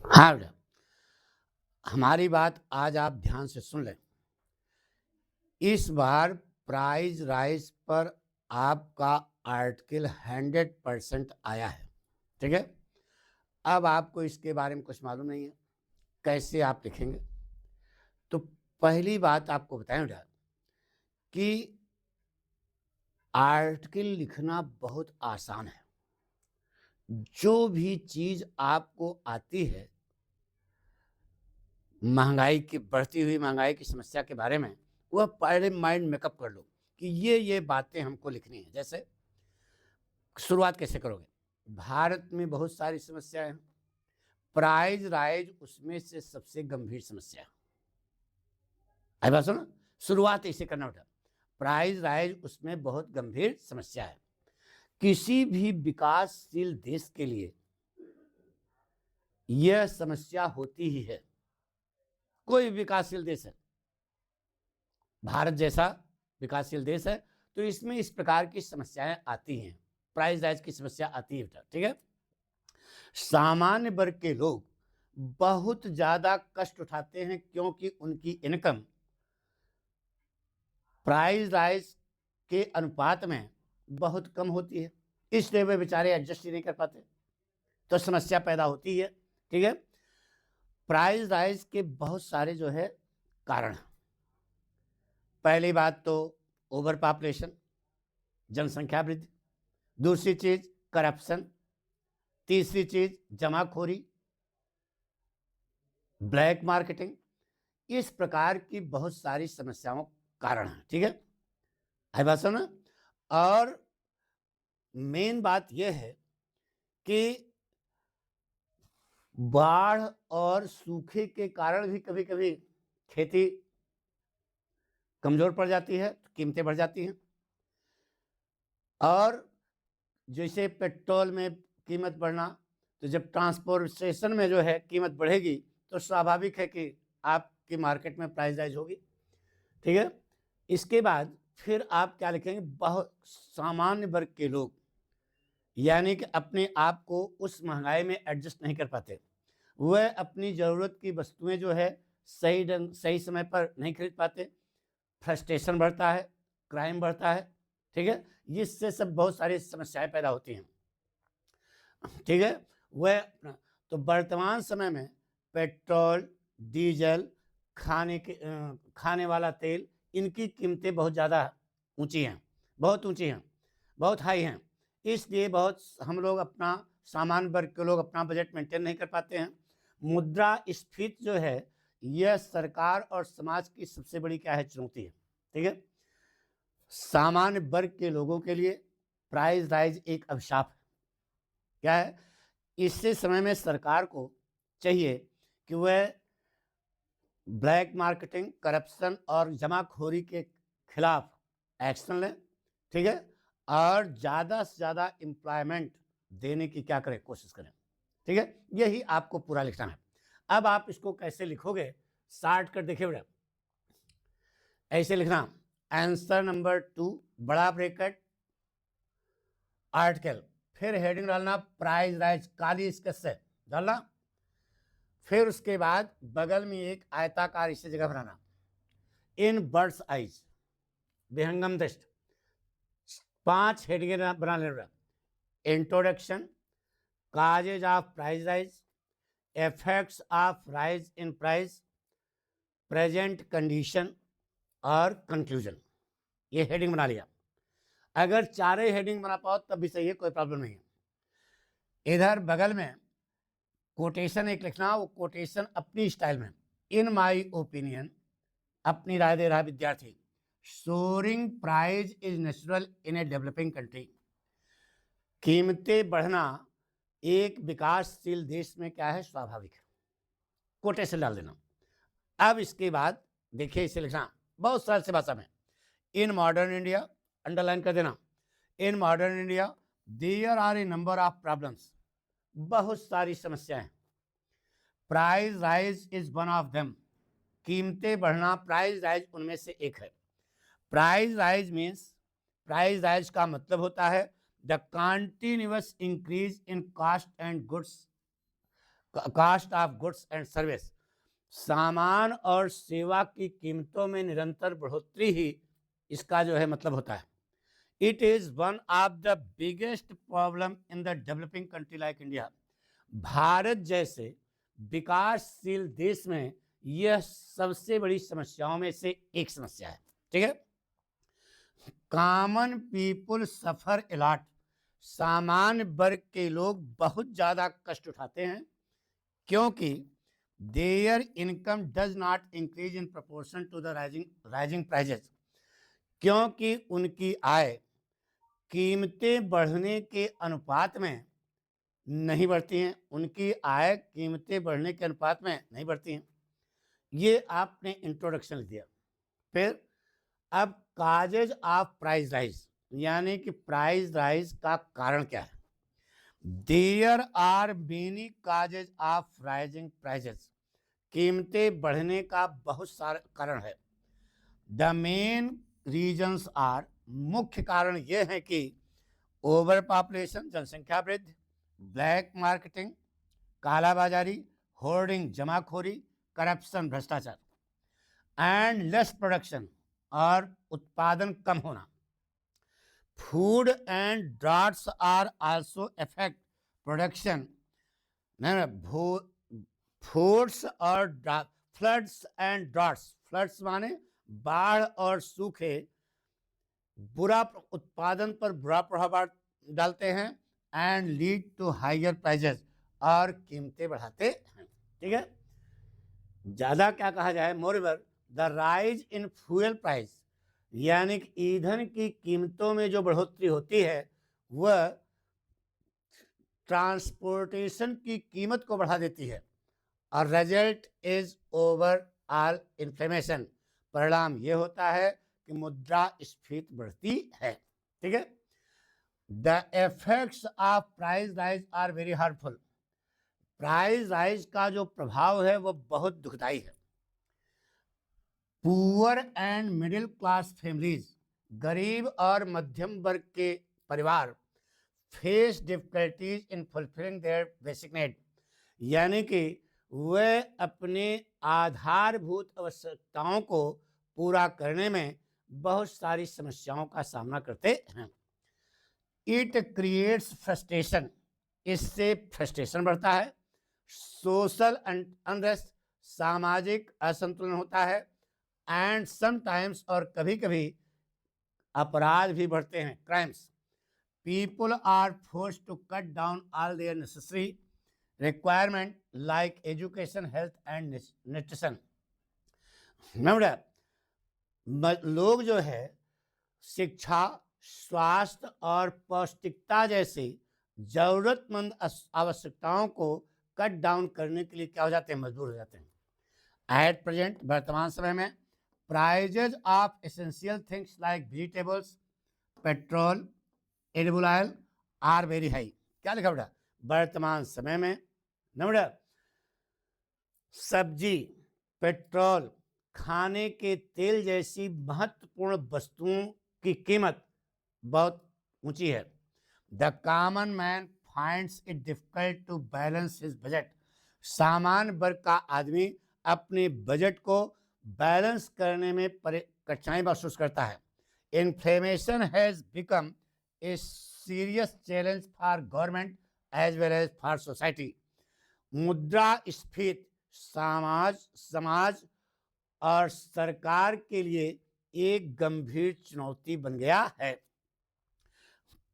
हाँ बेटा, हमारी बात आज आप ध्यान से सुन लें। इस बार प्राइस राइज पर आपका आर्टिकल 100% आया है, ठीक है? अब आपको इसके बारे में कुछ मालूम नहीं है, कैसे आप लिखेंगे? तो पहली बात आपको बताएं बेटा कि आर्टिकल लिखना बहुत आसान है। जो भी चीज़ आपको आती है, महँगाई की बढ़ती हुई महँगाई की समस्या के बारे में, वह पहले माइंड मेकअप कर लो कि ये बातें हमको लिखनी है। जैसे शुरुआत कैसे करोगे? भारत में बहुत सारी समस्याएँ हैं, प्राइस राइज उसमें से सबसे गंभीर समस्या है। आई बात सुनो? शुरुआत ऐसे करना बेटा, प्राइस राइज उसमें बहुत गंभीर समस्या है। किसी भी विकासशील देश के लिए यह समस्या होती ही है। कोई विकासशील देश है, भारत जैसा विकासशील देश है, तो इसमें इस प्रकार की समस्याएं आती हैं, प्राइस राइज की समस्या आती है बेटा, ठीक है? सामान्य वर्ग के लोग बहुत ज़्यादा कष्ट उठाते हैं क्योंकि उनकी इनकम प्राइस राइज के अनुपात में बहुत कम होती है, इसलिए वे बेचारे एडजस्ट ही नहीं कर पाते, तो समस्या पैदा होती है, ठीक है? प्राइस राइज के बहुत सारे जो है कारण हैं। पहली बात तो ओवर पॉपुलेशन, जनसंख्या वृद्धि। दूसरी चीज़ करप्शन। तीसरी चीज़ जमाखोरी, ब्लैक मार्केटिंग। इस प्रकार की बहुत सारी समस्याओं कारण है, ठीक है? है बात सुना? और मेन बात यह है कि बाढ़ और सूखे के कारण भी कभी-कभी खेती कमज़ोर पड़ जाती है, कीमतें बढ़ जाती हैं। और जैसे पेट्रोल में कीमत बढ़ना, तो जब ट्रांसपोर्टेशन में जो है कीमत बढ़ेगी, तो स्वाभाविक है कि आपकी मार्केट में प्राइस राइज होगी, ठीक है? इसके बाद फिर आप क्या लिखेंगे? बहुत सामान्य वर्ग के लोग, यानी कि अपने आप को उस महंगाई में एडजस्ट नहीं कर पाते। वह अपनी ज़रूरत की वस्तुएं जो है सही समय पर नहीं खरीद पाते, फ्रस्ट्रेशन बढ़ता है, क्राइम बढ़ता है, ठीक है? इससे सब बहुत सारी समस्याएं पैदा होती हैं, ठीक है? वह तो वर्तमान समय में पेट्रोल, डीजल, खाने वाला तेल, इनकी कीमतें बहुत ज़्यादा ऊंची हैं, बहुत ऊंची हैं, बहुत हाई हैं। इसलिए बहुत हम लोग अपना सामान्य वर्ग के लोग अपना बजट मेंटेन नहीं कर पाते हैं। मुद्रास्फीति जो है, यह सरकार और समाज की सबसे बड़ी क्या है? चुनौती है, ठीक है? सामान्य वर्ग के लोगों के लिए प्राइस राइज एक अभिशाप है। क्या है? इससे समय में सरकार को चाहिए कि वह ब्लैक मार्केटिंग, करप्शन और जमाखोरी के खिलाफ एक्शन लें, ठीक है? और ज़्यादा से ज़्यादा एम्प्लॉयमेंट देने की क्या करें? कोशिश करें, ठीक है? यही आपको पूरा लिखना है। अब आप इसको कैसे लिखोगे? शार्ट कर देखिए बेटा, ऐसे लिखना, आंसर नंबर 2 बड़ा ब्रैकेट आर्टिकल, फिर हेडिंग डालना प्राइस राइज, काली स्केच से डालना। फिर उसके बाद बगल में एक आयताकार इसी जगह बनाना, इन बर्ड्स आइज, विहंगम दृष्टि, 5 हेडिंग बना लेना। Introduction, causes of price rise, effects of rise in price, present condition और कंक्लूजन। ये हेडिंग बना लिया। अगर चारे हेडिंग बना पाओ तब भी सही है, कोई प्रॉब्लम नहीं है। इधर बगल में कोटेशन एक लिखना, वो कोटेशन अपनी स्टाइल में, इन माई ओपिनियन, अपनी राय दे रहा है विद्यार्थी, soaring price is natural in a developing country. कीमतें बढ़ना एक विकासशील देश में क्या है? स्वाभाविक है। कोटेशन डाल देना। अब इसके बाद देखिए, इसे लिखना बहुत सरल से भाषा में, इन मॉडर्न इंडिया, अंडरलाइन कर देना, in modern India there are a number of problems, बहुत सारी समस्याएं, price rise is one of them, कीमतें बढ़ना प्राइस राइज उनमें से एक है। Price rise means, price rise का मतलब होता है the continuous increase in cost and goods cost of goods and service, सामान और सेवा की कीमतों में निरंतर बढ़ोतरी ही इसका जो है मतलब होता है। It is one of the biggest problem in the developing country like India. Bharat जैसे विकासशील देश में यह सबसे बड़ी समस्याओं में से एक समस्या है। ठीक है। कॉमन पीपुल सफर अलॉट, सामान्य वर्ग के लोग बहुत ज़्यादा कष्ट उठाते हैं क्योंकि their income does not increase in proportion to the rising prices, क्योंकि उनकी आय कीमतें बढ़ने के अनुपात में नहीं बढ़ती हैं। उनकी आय कीमतें बढ़ने के अनुपात में नहीं बढ़ती हैं। ये आपने इंट्रोडक्शन लिख दिया। फिर अब काजेज ऑफ प्राइस राइज, यानी कि प्राइस राइज का कारण क्या है। There are many causes of rising prices, कीमतें बढ़ने का बहुत सारे कारण है। द मेन रीजन्स आर, मुख्य कारण ये है कि ओवर पॉपुलेशन, जनसंख्या वृद्धि, ब्लैक मार्केटिंग, कालाबाजारी, होर्डिंग, जमाखोरी, करप्शन, भ्रष्टाचार, एंड लेस प्रोडक्शन, और उत्पादन कम होना। Food and droughts are also affect production, foods और फ्लड्स एंड ड्राट्स, फ्लड्स माने बाढ़ और सूखे बुरा उत्पादन पर बुरा प्रभाव डालते हैं, and lead to higher prices, और कीमतें बढ़ाते हैं। ठीक है। ज़्यादा क्या कहा जाए, मोreover the rise in fuel price, यानी कि ईंधन की कीमतों में जो बढ़ोतरी होती है वह ट्रांसपोर्टेशन की कीमत को बढ़ा देती है, और रिजल्ट इज ओवरऑल इन्फ्लेमेशन, परिणाम ये होता है कि मुद्रास्फीति बढ़ती है। ठीक है। The effects of price rise are very harmful, price rise का जो प्रभाव है वो बहुत दुखदाई है। Poor and middle class families, गरीब और मध्यम वर्ग के परिवार face difficulties in fulfilling their basic need, यानी कि वे अपने आधारभूत आवश्यकताओं को पूरा करने में बहुत सारी समस्याओं का सामना करते हैं। इट क्रिएट्स फ्रस्ट्रेशन, इससे फ्रस्ट्रेशन बढ़ता है। सोशल अनरेस्ट, सामाजिक असंतुलन होता है। एंड समटाइम्स, और कभी कभी अपराध भी बढ़ते हैं, crimes. People are force to cut down all their necessary requirement like education, health and nutrition. लोग जो है शिक्षा, स्वास्थ्य और पौष्टिकता जैसी जरूरतमंद आवश्यकताओं को कट डाउन करने के लिए क्या हो जाते हैं, मजबूर हो जाते हैं। एट प्रेजेंट, वर्तमान समय में prices of essential things like vegetables, petrol, edible oil are very high. क्या लिखा बेटा, वर्तमान समय में नंबर सब्जी, पेट्रोल, खाने के तेल जैसी महत्वपूर्ण वस्तुओं की कीमत बहुत ऊंची है। The common man finds it difficult to balance his budget, सामान्य वर्ग का आदमी अपने बजट को बैलेंस करने में कठिनाई महसूस करता है। Inflammation has become a serious challenge for government as well as for society. मुद्रास्फीति समाज और सरकार के लिए एक गंभीर चुनौती बन गया है।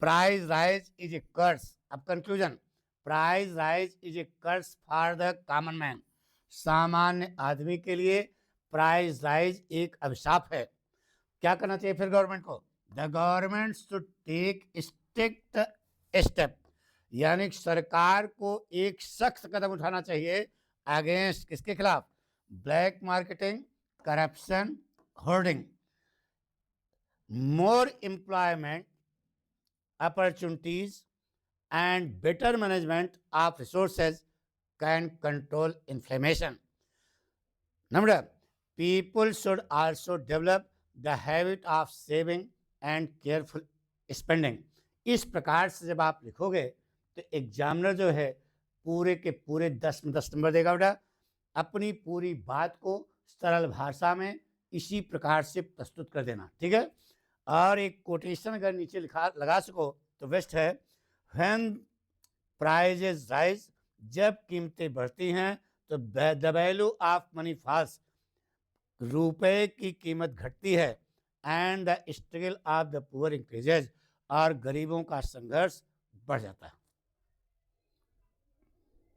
Price rise is a curse, अब conclusion, price rise is a curse for the common man, सामान्य आदमी के लिए प्राइस राइज एक अभिशाप है। क्या करना चाहिए फिर गवर्नमेंट को, the government should take strict step, यानी सरकार को एक सख्त कदम उठाना चाहिए अगेंस्ट किसके खिलाफ, black marketing, corruption, hoarding. More employment opportunities and better management of resources can control inflammation. Number, people should also develop the habit of saving and careful spending. इस प्रकार से जब आप लिखोगे तो एग्जामिनर जो है पूरे के पूरे 10 में 10 नंबर देगा बेटा। अपनी पूरी बात को सरल भाषा में इसी प्रकार से प्रस्तुत कर देना, ठीक है। और एक कोटेशन अगर नीचे लगा सको तो बेस्ट है। व्हेन प्राइजेज राइज, जब कीमतें बढ़ती हैं तो the value of money falls, रुपए की कीमत घटती है। And the struggle of the poor increases, और गरीबों का संघर्ष बढ़ जाता है।